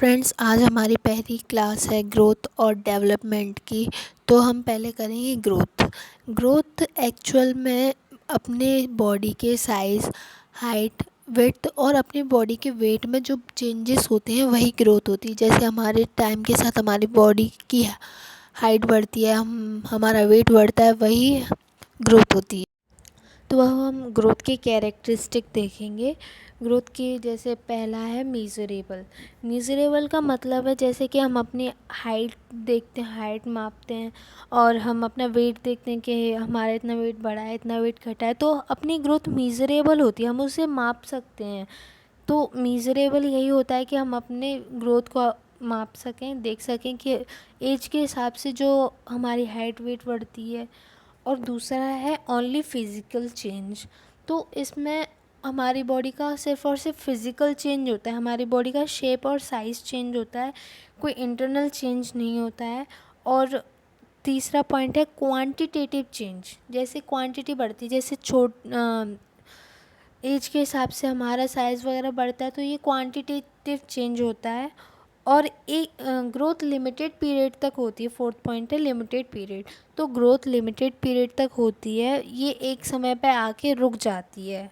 Friends, आज हमारी पहली क्लास है ग्रोथ और डेवलपमेंट की। तो हम पहले करेंगे ग्रोथ। ग्रोथ एक्चुअल में अपने बॉडी के साइज़, हाइट, विड्थ और अपनी बॉडी के वेट में जो चेंजेस होते हैं वही ग्रोथ होती है। जैसे हमारे टाइम के साथ हमारी बॉडी की हाइट बढ़ती है, हमारा वेट बढ़ता है, वही ग्रोथ होती है। तो अब हम ग्रोथ के कैरेक्टरिस्टिक देखेंगे। ग्रोथ की जैसे पहला है मीज़रेबल। मीज़रेबल का मतलब है जैसे कि हम अपनी हाइट देखते हैं, हाइट मापते हैं, और हम अपना वेट देखते हैं कि हमारा इतना वेट बढ़ा है, इतना वेट घटा है, तो अपनी ग्रोथ मीज़रेबल होती है, हम उसे माप सकते हैं। तो मीज़रेबल यही होता है कि हम अपने ग्रोथ को माप सकें, देख सकें कि एज के हिसाब से जो हमारी हाइट वेट बढ़ती है। और दूसरा है ओनली फिज़िकल चेंज। तो इसमें हमारी बॉडी का सिर्फ़ और सिर्फ फिज़िकल चेंज होता है, हमारी बॉडी का शेप और साइज़ चेंज होता है, कोई इंटरनल चेंज नहीं होता है। और तीसरा पॉइंट है क्वांटिटेटिव चेंज। जैसे क्वांटिटी बढ़ती है, जैसे एज के हिसाब से हमारा साइज़ वगैरह बढ़ता है, तो ये क्वांटिटेटिव चेंज होता है। और एक ग्रोथ लिमिटेड पीरियड तक होती है। फोर्थ पॉइंट है लिमिटेड पीरियड। तो ग्रोथ लिमिटेड पीरियड तक होती है, ये एक समय पे आके रुक जाती है।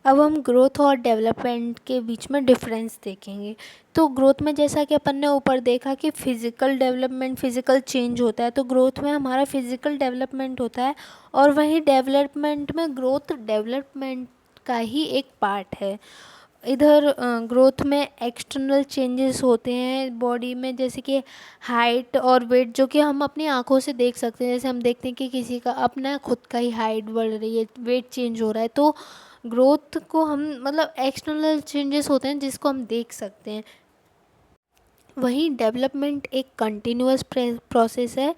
अब हम ग्रोथ और डेवलपमेंट के बीच में डिफरेंस देखेंगे। तो ग्रोथ में जैसा कि अपन ने ऊपर देखा कि फ़िज़िकल डेवलपमेंट, फ़िज़िकल चेंज होता है, तो ग्रोथ में हमारा फ़िज़िकल डेवलपमेंट होता है। और वहीं डेवलपमेंट में ग्रोथ डेवलपमेंट का ही एक पार्ट है। इधर ग्रोथ में एक्सटर्नल चेंजेस होते हैं बॉडी में, जैसे कि हाइट और वेट, जो कि हम अपनी आंखों से देख सकते हैं। जैसे हम देखते हैं कि किसी का अपना खुद का ही हाइट बढ़ रही है, वेट चेंज हो रहा है, तो ग्रोथ को हम मतलब एक्सटर्नल चेंजेस होते हैं जिसको हम देख सकते हैं। वहीं डेवलपमेंट एक कंटिन्यूअस प्रोसेस है,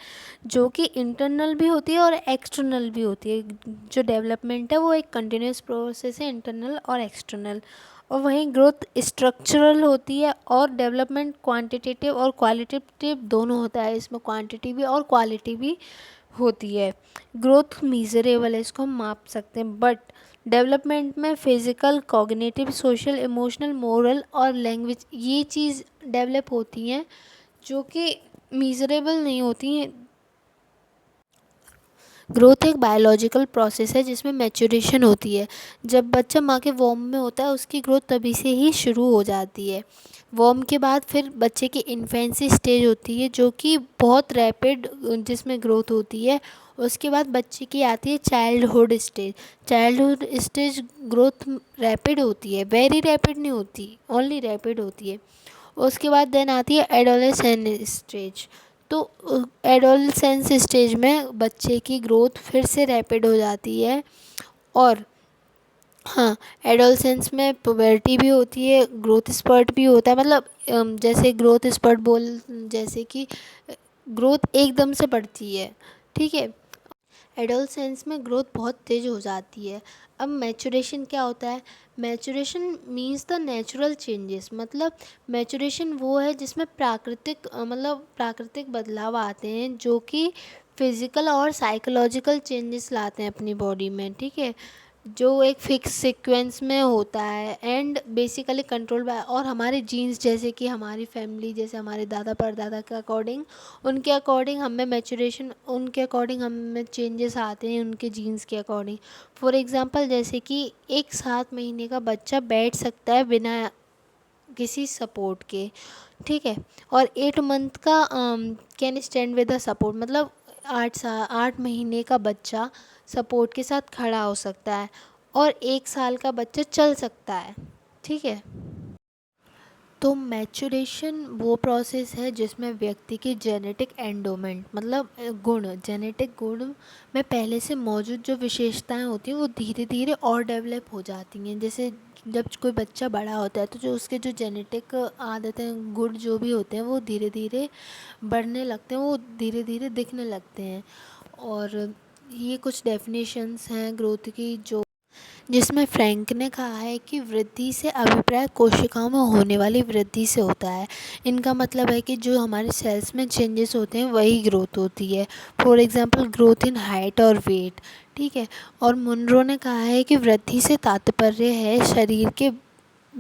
जो कि इंटरनल भी होती है और एक्सटर्नल भी होती है। जो डेवलपमेंट है वो एक कंटिन्यूअस प्रोसेस है, इंटरनल और एक्सटर्नल। और वहीं ग्रोथ स्ट्रक्चरल होती है और डेवलपमेंट क्वांटिटेटिव और क्वालिटेटिव दोनों होता है। इसमें क्वांटिटी भी और क्वालिटी भी होती है। ग्रोथ मीज़रेबल है, इसको हम माप सकते हैं, बट डेवलपमेंट में physical, cognitive, social, emotional, moral और लैंग्वेज ये चीज़ डेवलप होती हैं जो कि मीज़रेबल नहीं होती हैं। ग्रोथ एक बायोलॉजिकल प्रोसेस है जिसमें मैच्योरेशन होती है। जब बच्चा माँ के वॉम में होता है उसकी ग्रोथ तभी से ही शुरू हो जाती है। वॉम के बाद फिर बच्चे की इन्फेंसी स्टेज होती है जो कि बहुत रैपिड जिसमें ग्रोथ होती है। उसके बाद बच्चे की आती है childhood stage. Childhood stage growth rapid होती है, वेरी रैपिड नहीं होती, ओनली रैपिड होती है। उसके बाद देन आती है एडोलेसेंस स्टेज। तो एडोलेसेंस स्टेज में बच्चे की ग्रोथ फिर से रैपिड हो जाती है। और हाँ, एडोलेसेंस में पुबर्टी भी होती है, ग्रोथ स्पर्ट भी होता है। मतलब जैसे ग्रोथ स्पर्ट जैसे कि ग्रोथ एकदम से बढ़ती है, ठीक है। एडोलसेंस में ग्रोथ बहुत तेज़ हो जाती है। अब मैचुरेशन क्या होता है? Maturation means the natural changes. मतलब मैचुरेशन वो है जिसमें प्राकृतिक बदलाव आते हैं जो कि फिज़िकल और साइकोलॉजिकल चेंजेस लाते हैं अपनी बॉडी में, ठीक है, जो एक फिक्स सीक्वेंस में होता है एंड बेसिकली कंट्रोल बाय और हमारे जीन्स, जैसे कि हमारी फैमिली, जैसे हमारे दादा परदादा के अकॉर्डिंग, उनके अकॉर्डिंग हमें मैचुरेशन, उनके अकॉर्डिंग हमें चेंजेस आते हैं उनके जीन्स के अकॉर्डिंग। फॉर एग्जांपल जैसे कि एक 7 महीने का बच्चा बैठ सकता है बिना किसी सपोर्ट के, ठीक है। और 8 मंथ का can stand with the support. मतलब 8 महीने का बच्चा सपोर्ट के साथ खड़ा हो सकता है और 1 साल का बच्चा चल सकता है, ठीक है। तो मैचुरेशन वो प्रोसेस है जिसमें व्यक्ति की जेनेटिक एंडोमेंट, मतलब गुण, जेनेटिक गुण में पहले से मौजूद जो विशेषताएं होती हैं वो धीरे धीरे और डेवलप हो जाती हैं। जैसे जब कोई बच्चा बड़ा होता है तो जो उसके जो जेनेटिक आदतें, गुण जो भी होते हैं वो धीरे धीरे बढ़ने लगते हैं, वो धीरे धीरे दिखने लगते हैं। और ये कुछ डेफिनेशंस हैं ग्रोथ की, जो जिसमें फ्रैंक ने कहा है कि वृद्धि से अभिप्राय कोशिकाओं में होने वाली वृद्धि से होता है। इनका मतलब है कि जो हमारे सेल्स में चेंजेस होते हैं वही ग्रोथ होती है। For example growth in height और वेट, ठीक है। और मुनरो ने कहा है कि वृद्धि से तात्पर्य है शरीर के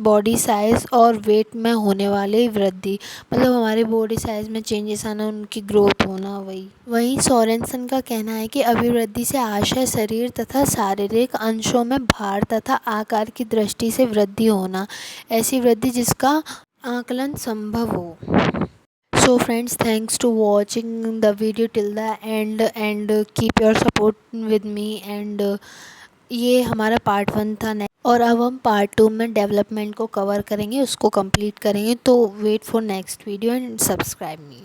बॉडी साइज़ और वेट में होने वाली वृद्धि, मतलब हमारे बॉडी साइज़ में चेंजेस आना, उनकी ग्रोथ होना। वहीं सोरेनसन का कहना है कि अभिवृद्धि से आशय शरीर तथा शारीरिक अंशों में भार तथा आकार की दृष्टि से वृद्धि होना, ऐसी वृद्धि जिसका आकलन संभव हो। So friends, thanks to watching the video till the end and keep your support with me and ये हमारा पार्ट 1 था और अब हम पार्ट 2 में डेवलपमेंट को कवर करेंगे, उसको कंप्लीट करेंगे। तो wait for next video and subscribe me.